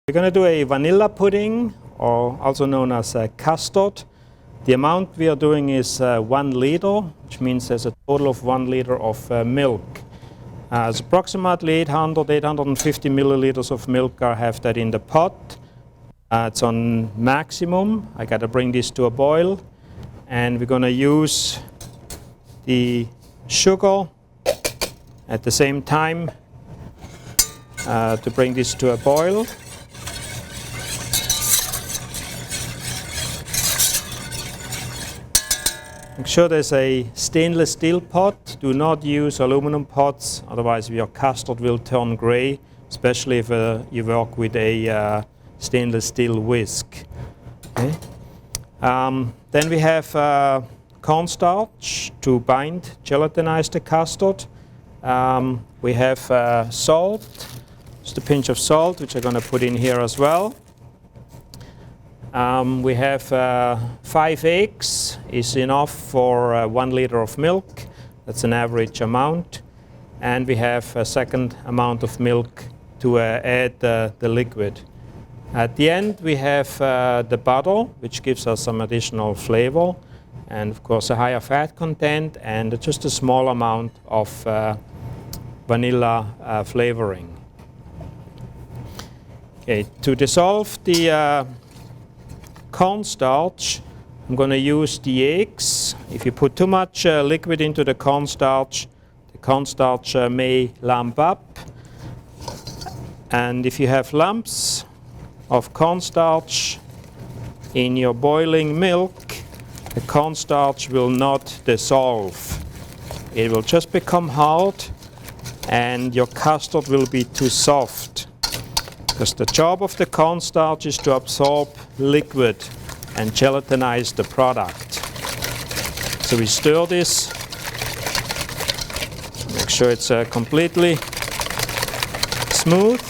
We're going to do a vanilla pudding, or also known as custard. The amount we are doing is 1 liter, which means there's a total of 1 liter of milk. It's approximately 850 milliliters of milk. I have that in the pot. It's on maximum. I got to bring this to a boil. And we're going to use the sugar at the same time to bring this to a boil. Make sure there's a stainless steel pot. Do not use aluminum pots, otherwise your custard will turn gray, especially if you work with a stainless steel whisk. Okay. Then we have cornstarch to bind, gelatinize the custard. We have salt, just a pinch of salt, which I'm going to put in here as well. We have 5 eggs, is enough for 1 liter of milk. That's an average amount. And we have a second amount of milk to add the liquid. At the end we have the butter, which gives us some additional flavor, and of course a higher fat content, and just a small amount of vanilla flavoring. Okay, to dissolve the cornstarch, I'm going to use the eggs. If you put too much liquid into the cornstarch may lump up. And if you have lumps of cornstarch in your boiling milk, the cornstarch will not dissolve. It will just become hard and your custard will be too soft. Because the job of the cornstarch is to absorb liquid and gelatinize the product. So we stir this, make sure it's completely smooth.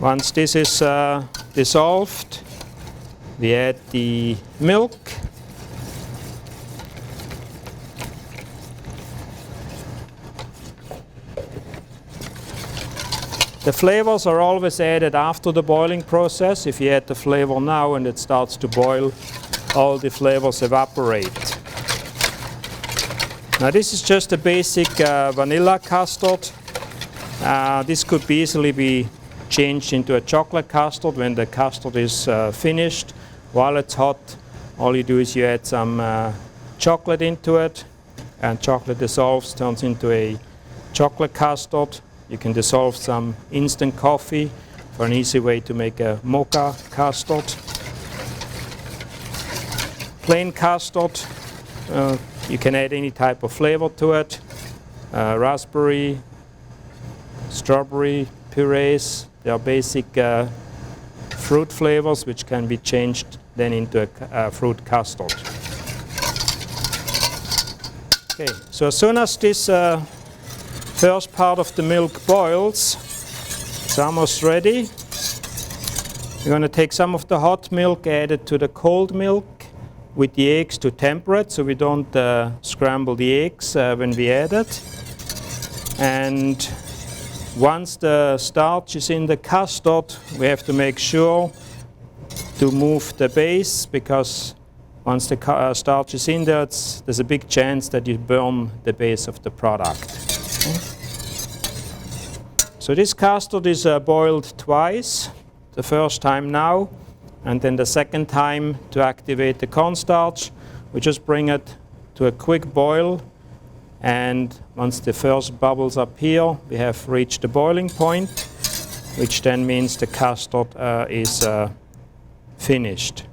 Once this is dissolved, we add the milk. The flavors are always added after the boiling process. If you add the flavor now and it starts to boil, all the flavors evaporate. Now this is just a basic vanilla custard. This could easily be changed into a chocolate custard when the custard is finished. While it's hot, all you do is you add some chocolate into it, and chocolate dissolves, turns into a chocolate custard. You can dissolve some instant coffee for an easy way to make a mocha custard. Plain custard, you can add any type of flavor to it. Raspberry, strawberry purees. They are basic fruit flavors which can be changed then into a fruit custard. Okay, so as soon as this first part of the milk boils, it's almost ready. We're going to take some of the hot milk, add it to the cold milk with the eggs to temper it so we don't scramble the eggs when we add it. And once the starch is in the custard, we have to make sure to move the base, because once the starch is in there, there's a big chance that you burn the base of the product. Okay. So this custard is boiled twice. The first time now, and then the second time to activate the cornstarch. We just bring it to a quick boil. And once the first bubbles appear, we have reached the boiling point, which then means the custard is finished.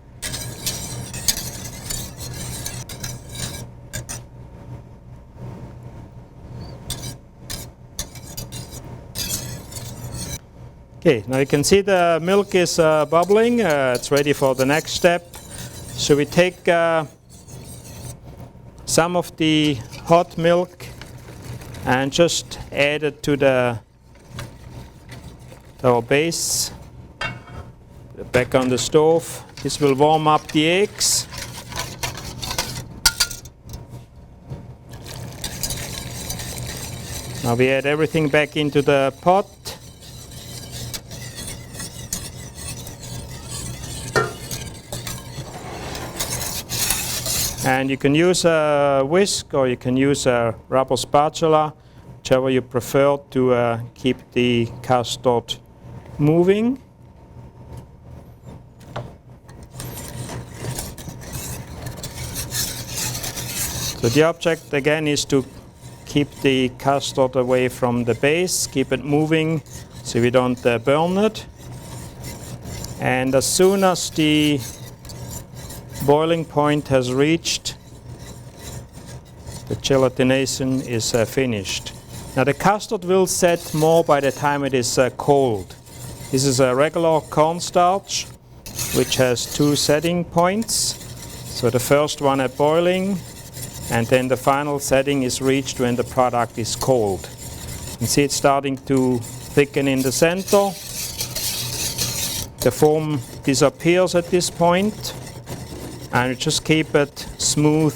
Okay, now you can see the milk is bubbling. It's ready for the next step. So we take some of the hot milk and just add it to our base. back on the stove. This will warm up the eggs. Now we add everything back into the pot. And you can use a whisk or you can use a rubber spatula, whichever you prefer, to keep the custard moving. So the object again is to keep the custard away from the base, keep it moving so we don't burn it. And as soon as the boiling point has reached, the gelatination is finished. Now the custard will set more by the time it is cold. This is a regular cornstarch which has 2 setting points. So the first one at boiling, and then the final setting is reached when the product is cold. You can see it's starting to thicken in the center. The foam disappears at this point, and we just keep it smooth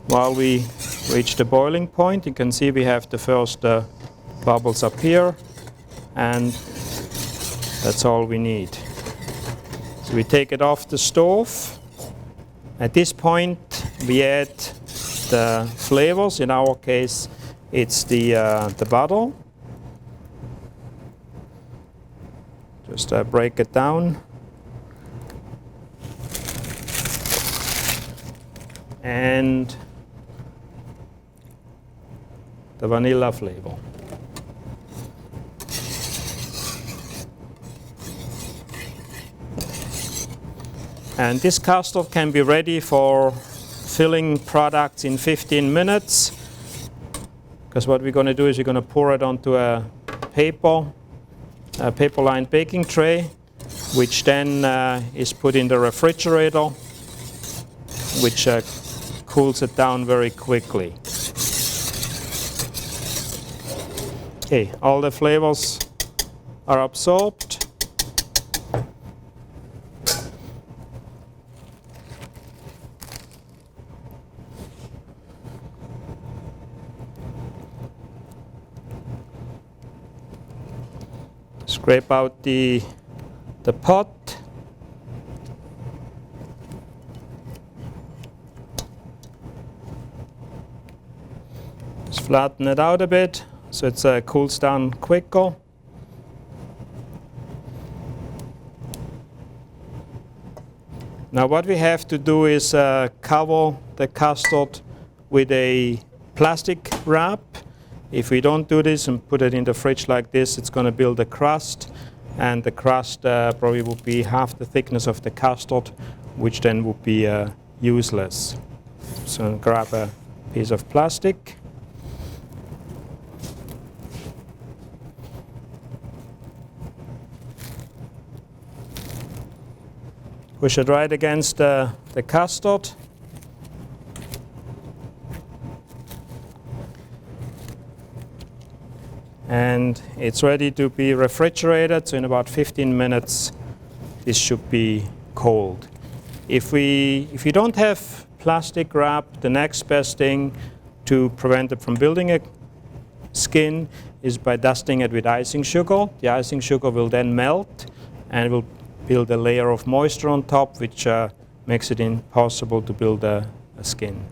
while we reach the boiling point. You can see we have the first bubbles up here, and that's all we need. So we take it off the stove. At this point we add the flavors. In our case it's the butter. Just break it down. And the vanilla flavor. And this custard can be ready for filling products in 15 minutes. Because what we're going to do is we're going to pour it onto a paper-lined baking tray, which then is put in the refrigerator, which cools it down very quickly. Okay, all the flavors are absorbed. Scrape out the pot. Just flatten it out a bit so it cools down quicker. Now what we have to do is cover the custard with a plastic wrap. If we don't do this and put it in the fridge like this, it's going to build a crust, and the crust probably would be half the thickness of the custard, which then would be useless. So grab a piece of plastic. Push it right against the custard. And it's ready to be refrigerated, so in about 15 minutes this should be cold. If you don't have plastic wrap, the next best thing to prevent it from building a skin is by dusting it with icing sugar. The icing sugar will then melt and will build a layer of moisture on top, which makes it impossible to build a skin.